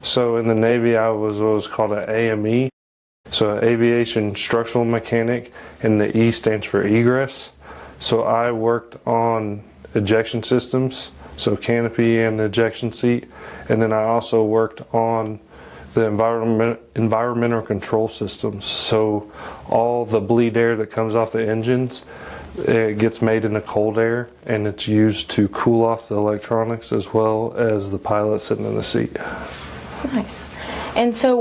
So in the Navy, I was what was called an AME, so Aviation Structural Mechanic, and the E stands for egress. So I worked on ejection systems, so canopy and the ejection seat, and then I also worked on the environmental control systems. So all the bleed air that comes off the engines, it gets made into cold air, and it's used to cool off the electronics as well as the pilot sitting in the seat. Nice. And so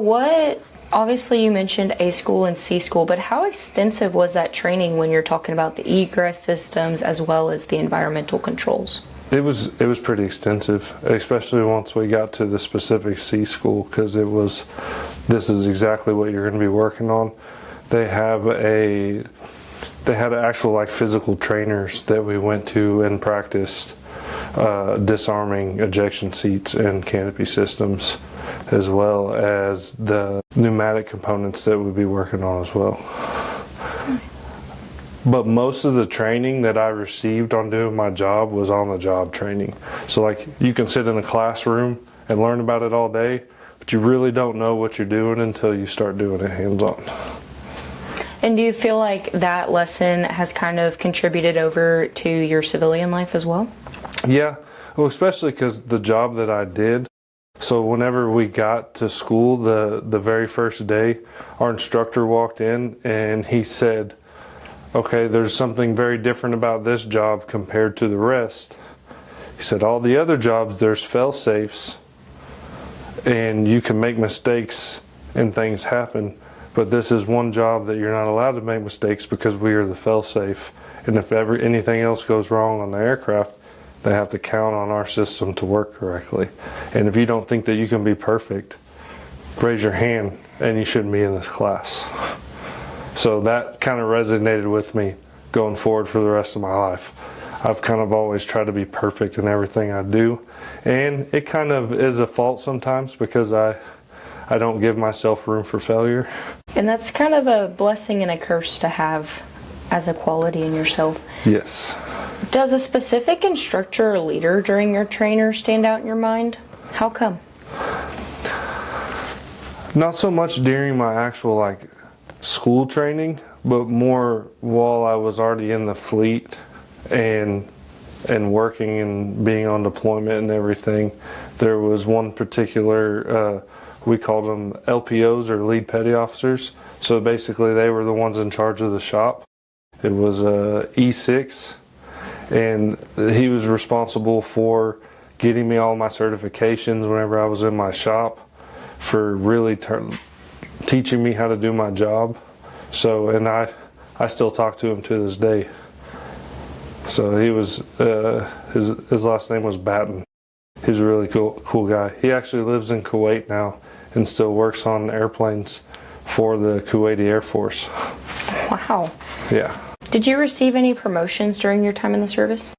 obviously you mentioned A school and C school, but how extensive was that training when you're talking about the egress systems as well as the environmental controls? It was pretty extensive, especially once we got to the specific C school, because this is exactly what you're going to be working on. They had actual like physical trainers that we went to and practiced disarming ejection seats and canopy systems, as well as the pneumatic components that we'd be working on as well. But most of the training that I received on doing my job was on the job training. So like you can sit in a classroom and learn about it all day, but you really don't know what you're doing until you start doing it hands-on. And do you feel like that lesson has kind of contributed over to your civilian life as well? Yeah, well, especially because the job that I did, so whenever we got to school the very first day, our instructor walked in and he said, okay, there's something very different about this job compared to the rest. He said, all the other jobs, there's fail-safes, and you can make mistakes and things happen. But this is one job that you're not allowed to make mistakes because we are the fail-safe. And if anything else goes wrong on the aircraft, they have to count on our system to work correctly. And if you don't think that you can be perfect, raise your hand and you shouldn't be in this class. So that kind of resonated with me going forward for the rest of my life. I've kind of always tried to be perfect in everything I do. And it kind of is a fault sometimes because I don't give myself room for failure. And that's kind of a blessing and a curse to have as a quality in yourself. Yes. Does a specific instructor or leader during your trainer stand out in your mind? How come? Not so much during my actual school training, but more while I was already in the fleet and working and being on deployment and everything. There was one particular, we called them LPOs, or lead petty officers. So basically they were the ones in charge of the shop. It was E6, and he was responsible for getting me all my certifications whenever I was in my shop, for really teaching me how to do my job. So, and I still talk to him to this day. So he was, his last name was Batten. He's a really cool guy. He actually lives in Kuwait now and still works on airplanes for the Kuwaiti Air Force. Wow. Yeah. Did you receive any promotions during your time in the service?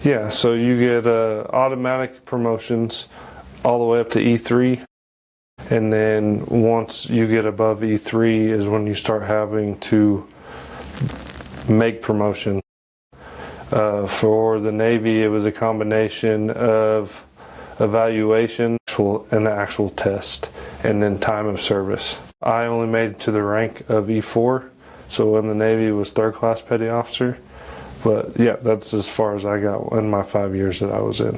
Yeah, so you get automatic promotions all the way up to E3. And then once you get above E3 is when you start having to make promotion. For the Navy, it was a combination of evaluation and the actual test, and then time of service. I only made it to the rank of E4, so in the Navy it was third class petty officer. But yeah, that's as far as I got in my 5 years that I was in.